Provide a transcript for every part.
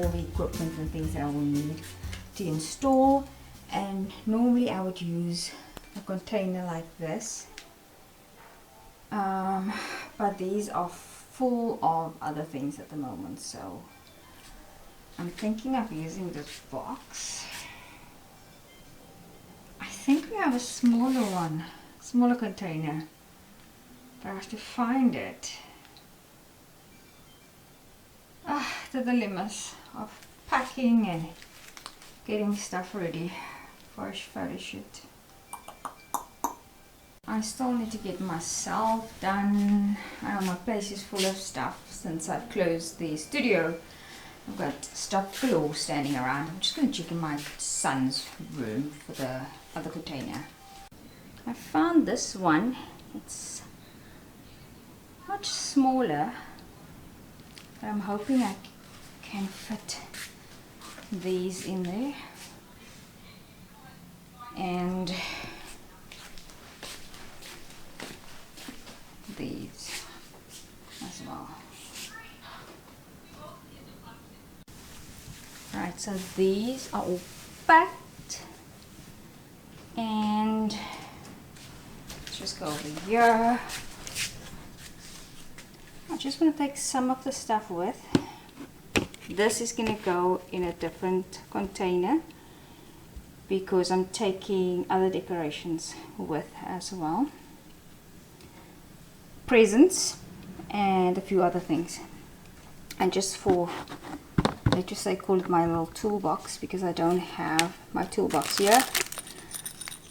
all the equipment and things that I will need to install. And normally I would use a container like this, but these are full of other things at the moment, so I'm thinking of using this box. I think we have a smaller one, smaller container, but I have to find it. To the limits of packing and getting stuff ready for a photo shoot. I still need to get myself done. My place is full of stuff since I've closed the studio. I've got stuff galore standing around. I'm just going to check in my son's room for the other container. I found this one. It's much smaller, but I'm hoping I can fit these in there. And these as well. Right, so these are all packed, and let's just go over here. I just want to take some of the stuff with. This is going to go in a different container because I'm taking other decorations with as well. Presents and a few other things. And just for, let's just say, call it my little toolbox, because I don't have my toolbox here.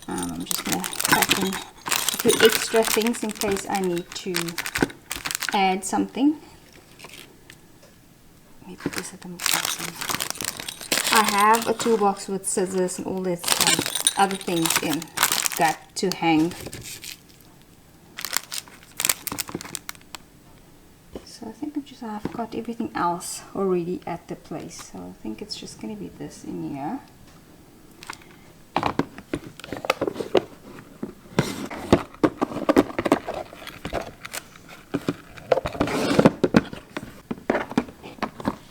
I'm just going to pack in a few extra things in case I need to add something. Let me put this at the bottom. I have a toolbox with scissors and all this other things in that to hang. So I think I've got everything else already at the place. So I think it's just going to be this in here.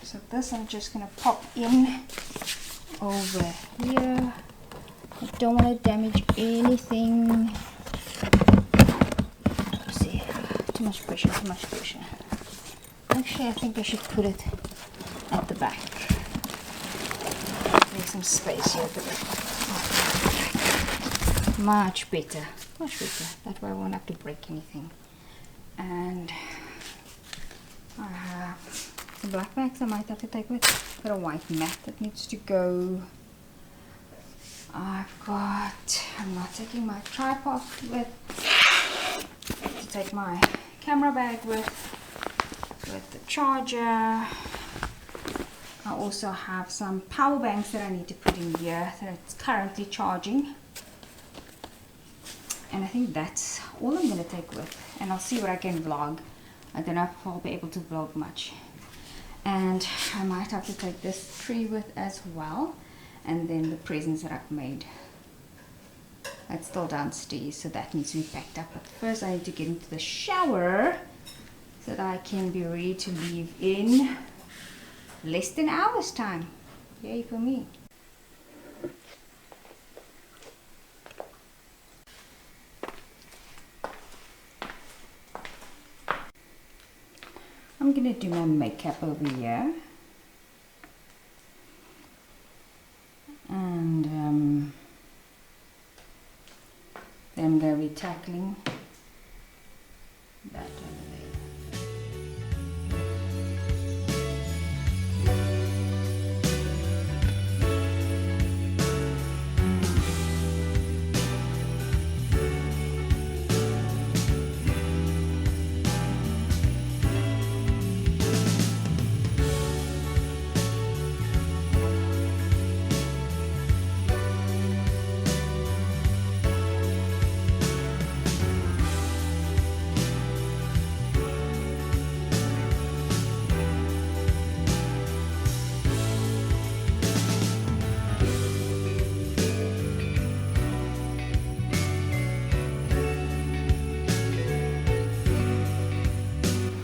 So this I'm just going to pop in over here. I don't want to damage anything. See, too much pressure, too much pressure. Actually, I think I should put it at the back. Make some space here at the back. Much better, much better. That way I won't have to break anything. And I have some black bags I might have to take with. I've got a white mat that needs to go. I'm not taking my tripod with. I have to take my camera bag with the charger. I also have some power banks that I need to put in here that it's currently charging. And I think that's all I'm going to take with. And I'll see what I can vlog. I don't know if I'll be able to vlog much. And I might have to take this tree with as well. And then the presents that I've made. That's still downstairs, so that needs to be packed up. But first I need to get into the shower so that I can be ready to leave in less than an hour's time. Yay for me. I'm gonna do my makeup over here. And then I'm going to be tackling that over there.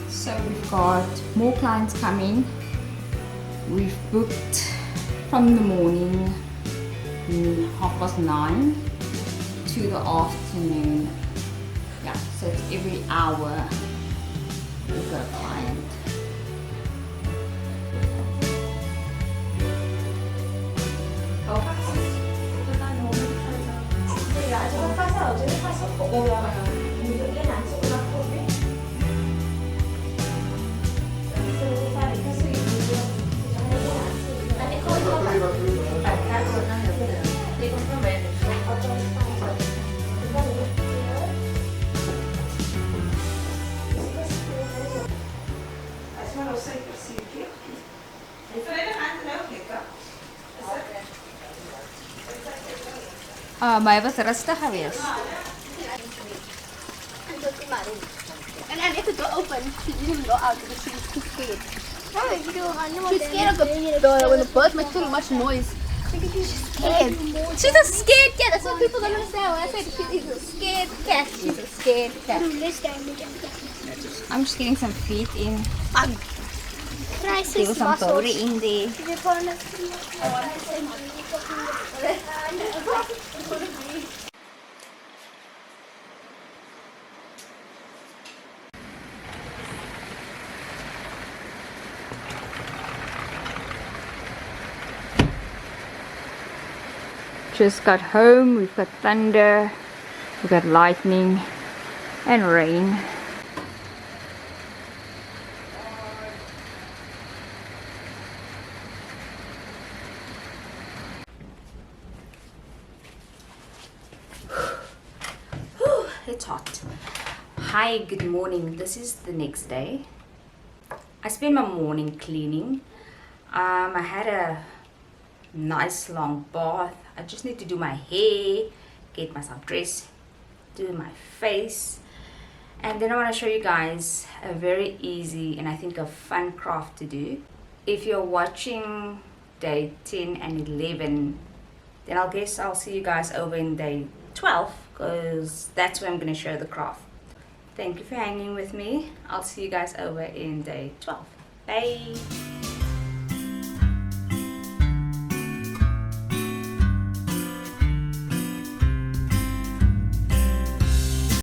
So we've got more clients coming. We've booked from the morning 9:30 to the afternoon. Yeah, so it's every hour we've got a client. Maar hij was rustig geweest. And I left the door open. She didn't go out because she was too scared. She's scared of when the birds make too much noise. She's scared. She's a scared cat. That's what people don't understand. When I say she's a scared cat, she's a scared cat. I'm just getting some feet in. Crisis There was some powder in there. Just got home. We've got thunder, we've got lightning and rain. It's hot. Hi, good morning. This is the next day. I spent my morning cleaning. I had a nice long bath. I just need to do my hair, get myself dressed, do my face, and then I want to show you guys a very easy and I think a fun craft to do. If you're watching day 10 and 11, then I guess I'll see you guys over in day 12, because that's where I'm going to show the craft. Thank you for hanging with me. I'll see you guys over in day 12. Bye.